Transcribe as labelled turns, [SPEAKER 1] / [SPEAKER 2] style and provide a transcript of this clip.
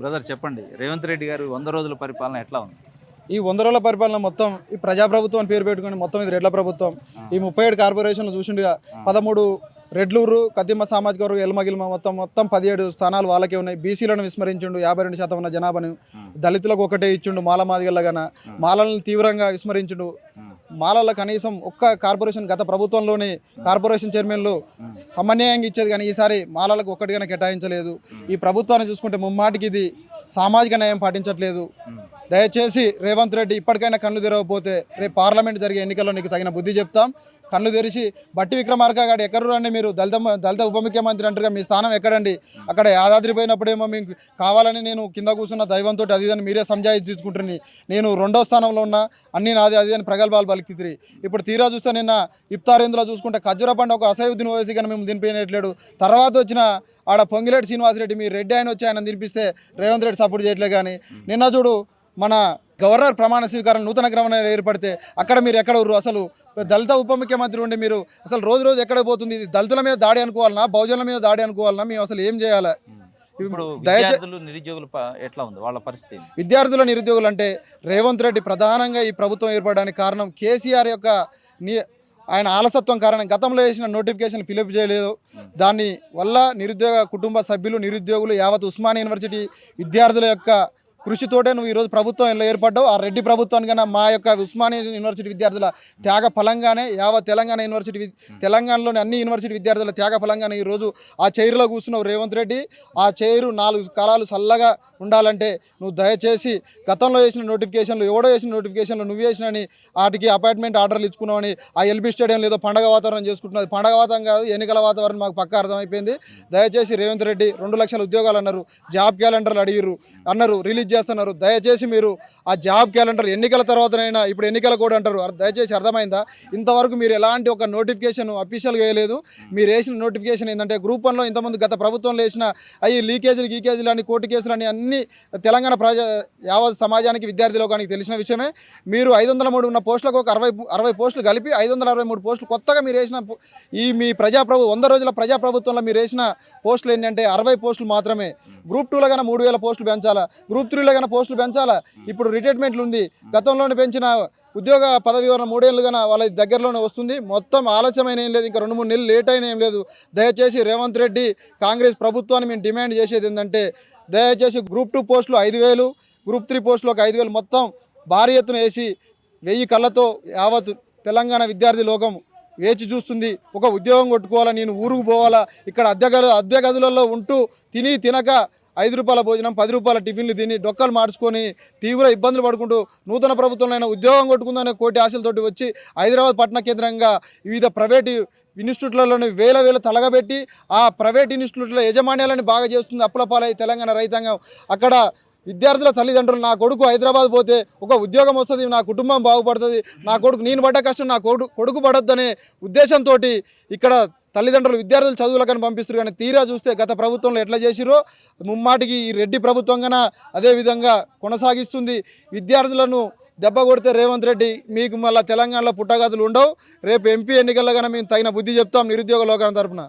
[SPEAKER 1] Brother చెప్పండి. రేవంత్ రెడ్డి గారు 100 రోజుల పరిపాలన ఎట్లా ఉంది?
[SPEAKER 2] ఈ 100 రోజుల పరిపాలన మొత్తం ఈ ప్రజాప్రభుత్వం అని పేరు పెట్టుకొని మొత్తం ఇది రెడ్ల ప్రభుత్వం.
[SPEAKER 1] ఆ!
[SPEAKER 2] ఈ 37 కార్పొరేషన్లు చూసిండుగా.
[SPEAKER 1] ఆ!
[SPEAKER 2] 13 రెడ్లూరు, కదిమ్మ సామాజిక వర్గం, ఎల్మగిల్మ మొత్తం 17 స్థానాలు వాళ్ళకే ఉన్నాయి. బీసీలను విస్మరించిండు. 52% ఉన్న జనాభాను
[SPEAKER 1] హ్మ్.
[SPEAKER 2] దళితులకు ఒకటే ఇచ్చిండు. మాల మాదిగల్లగాన మాలలను తీవ్రంగా విస్మరించిండు.
[SPEAKER 1] హ్మ్.
[SPEAKER 2] మాలల కనీసం ఒక్క కార్పొరేషన్ గత ప్రభుత్వంలోని కార్పొరేషన్ చైర్మన్లు సమన్యాయంగా ఇచ్చేది, కానీ ఈసారి మాలలకు ఒక్కటిగానే కేటాయించలేదు. ఈ ప్రభుత్వాన్ని చూసుకుంటే ముమ్మాటికి ఇది సామాజిక న్యాయం పాటించట్లేదు. దయచేసి రేవంత్ రెడ్డి ఇప్పటికైనా కళ్ళు తెరవకపోతే రేపు పార్లమెంట్ జరిగే ఎన్నికల్లో నీకు తగిన బుద్ధి చెప్తాం. కళ్ళు తెరిచి బట్టి విక్రమార్క గారు ఎక్కరు రండి, మీరు దళిత ఉప ముఖ్యమంత్రి అంటారుగా, మీ స్థానం ఎక్కడండి? అక్కడ యాదాద్రి పోయినప్పుడేమో మీకు కావాలని నేను కింద కూర్చున్న దైవంతో అది అని మీరే సంజాయించుకుంటున్నాను. నేను 2వ స్థానంలో ఉన్నా, అన్నీ నాది అది అని ప్రగల్భాలు పలికితిరి. ఇప్పుడు తీరా చూస్తే నిన్న ఇఫ్తారేందులో చూసుకుంటే ఖర్జూర పండు ఒక అసహ్యుద్దీన్ ఓవైసీ కానీ మేము దినిపించట్లేడు. తర్వాత వచ్చిన ఆడ పొంగిలేటి శ్రీనివాసరెడ్డి మీ రెడ్డి ఆయన వచ్చి ఆయన దినిపిస్తే రేవంత్ రెడ్డి సపోర్ట్ చేయట్లేదు. కానీ నిన్న చూడు మన గవర్నర్ ప్రమాణ స్వీకారం నూతన గవర్నర్ ఏర్పడితే అక్కడ మీరు ఎక్కడ ఉర్రు? అసలు దళిత ఉప ముఖ్యమంత్రి ఉండి మీరు అసలు రోజు ఎక్కడ పోతుంది? ఇది దళితుల మీద దాడి అనుకోవాలన్నా, బహుజనుల మీద దాడి అనుకోవాలన్నా? మేము అసలు ఏం చేయాలి?
[SPEAKER 1] ఇప్పుడు విద్యార్థులు, నిరుద్యోగులు ఎట్లా ఉంది వాళ్ళ పరిస్థితి?
[SPEAKER 2] విద్యార్థుల నిరుద్యోగులు అంటే రేవంత్ రెడ్డి ప్రధానంగా ఈ ప్రభుత్వం ఏర్పడడానికి కారణం కేసీఆర్ యొక్క ఆయన ఆలసత్వం కారణం. గతంలో వేసిన నోటిఫికేషన్ ఫిలప్ చేయలేదు. దాని వల్ల నిరుద్యోగ కుటుంబ సభ్యులు, నిరుద్యోగులు, యావత్ ఉస్మానియా యూనివర్సిటీ విద్యార్థుల యొక్క కృషితోటే నువ్వు ఈరోజు ప్రభుత్వం ఏర్పడ్డావు. ఆ రెడ్డి ప్రభుత్వానికన్నా మా యొక్క ఉస్మానియా యూనివర్సిటీ విద్యార్థుల త్యాగ ఫలంగానే యావత్ తెలంగాణ యూనివర్సిటీ, తెలంగాణలోని అన్ని యూనివర్సిటీ విద్యార్థుల త్యాగ ఫలంగానే ఈరోజు ఆ చైర్లో కూర్చున్నావు రేవంత్ రెడ్డి. ఆ చైరు 4 కాలాలు చల్లగా ఉండాలంటే నువ్వు దయచేసి గతంలో వేసిన నోటిఫికేషన్లు, ఎవడో వేసిన నోటిఫికేషన్లు నువ్వు వేసినని వాటికి అపాయింట్మెంట్ ఆర్డర్లు ఇచ్చుకున్నావని ఆ ఎల్బీ స్టేడియంలో ఏదో పండగ వాతావరణం చేసుకుంటున్నది. పండగ వాతావరణం కాదు, ఎన్నికల వాతావరణం మాకు పక్కా అర్థమైపోయింది. దయచేసి రేవంత్ రెడ్డి 2 లక్షల ఉద్యోగాలు అన్నారు, జాబ్ క్యాలెండర్లు అన్నారు, రిలీజ్ చేస్తున్నారు. దయచేసి మీరు ఆ జాబ్ క్యాలెండర్ ఎన్నికల తర్వాతనైనా, ఇప్పుడు ఎన్నికల కోడ్ అంటారు, దయచేసి అర్థమైందా? ఇంతవరకు మీరు ఎలాంటి ఒక నోటిఫికేషన్ అఫీషియల్గా వేయలేదు. మీరు వేసిన నోటిఫికేషన్ ఏంటంటే గ్రూప్ 1లో ఇంతకుముందు గత ప్రభుత్వంలో వేసిన అవి లీకేజీలు అని, కోర్టు కేసులు అని అన్ని తెలంగాణ యావత్ సమాజానికి, విద్యార్థి లోకానికి తెలిసిన విషయమే. మీరు 503 ఉన్న పోస్టులకు ఒక 60 పోస్టులు కలిపి 563 పోస్టులు కొత్తగా మీరు వేసిన ఈ మీ 100 రోజుల ప్రజాప్రభుత్వంలో మీరు వేసిన పోస్టులు ఏంటంటే 60 పోస్టులు మాత్రమే. గ్రూప్ 2లో కన్నా 3000 పోస్టులు పెంచాలా, గ్రూప్ 3లో కన్నా పోస్టులు పెంచాలా. ఇప్పుడు రిటైర్మెంట్లు ఉంది, గతంలోనే పెంచిన ఉద్యోగ పదవి వివరణ 3 ఏళ్ళు కన్నా వాళ్ళ దగ్గరలోనే వస్తుంది. మొత్తం ఆలస్యమైన ఏం లేదు, ఇంకా 2-3 నెలలు లేట్ అయినా ఏం లేదు. దయచేసి రేవంత్ రెడ్డి, కాంగ్రెస్ ప్రభుత్వాన్ని మేము డిమాండ్ చేసేది ఏంటంటే దయచేసి గ్రూప్ 2 పోస్టులు 5000, గ్రూప్ 3 పోస్టులు ఒక 5000 మొత్తం భారీ ఎత్తున వేసి 1000 కళ్ళతో యావత్ తెలంగాణ విద్యార్థి లోకం వేచి చూస్తుంది. ఒక ఉద్యోగం కొట్టుకోవాలా, నేను ఊరుకు పోవాలా, ఇక్కడ అద్దె గదులలో ఉంటూ తినక 5 రూపాయల భోజనం, 10 రూపాయల టిఫిన్లు తిని డొక్కలు మార్చుకొని తీవ్ర ఇబ్బందులు పడుకుంటూ నూతన ప్రభుత్వంలో ఉద్యోగం కొట్టుకుందనే కోటి ఆశలతోటి వచ్చి హైదరాబాద్ పట్టణ కేంద్రంగా వివిధ ప్రైవేటు ఇన్స్టిట్యూట్లలోని వేల తలగబెట్టి ఆ ప్రైవేట్ ఇన్స్టిట్యూట్ల యజమాన్యాలను బాగా చేస్తుంది. అప్పుల పాలై తెలంగాణ రైతాంగం అక్కడ విద్యార్థుల తల్లిదండ్రులు, నా కొడుకు హైదరాబాద్ పోతే ఒక ఉద్యోగం వస్తుంది, నా కుటుంబం బాగుపడుతుంది, నా కొడుకు నేను పడ్డ కష్టం నా కొడుకు పడొద్దనే ఉద్దేశంతో ఇక్కడ తల్లిదండ్రులు విద్యార్థులు చదువులకని పంపిస్తారు. కానీ తీరా చూస్తే గత ప్రభుత్వంలో ఎట్లా చేసిరో ముమ్మాటికి ఈ రెడ్డి ప్రభుత్వం కన్నా అదే విధంగా కొనసాగిస్తుంది. విద్యార్థులను దెబ్బ కొడితే రేవంత్ రెడ్డి మీకు మళ్ళీ తెలంగాణలో పుట్టగతులు ఉండవు. రేపు ఎంపీ ఎన్నికల్లో కన్నా మేము తగిన బుద్ధి చెప్తాం నిరుద్యోగ లోకాల తరపున.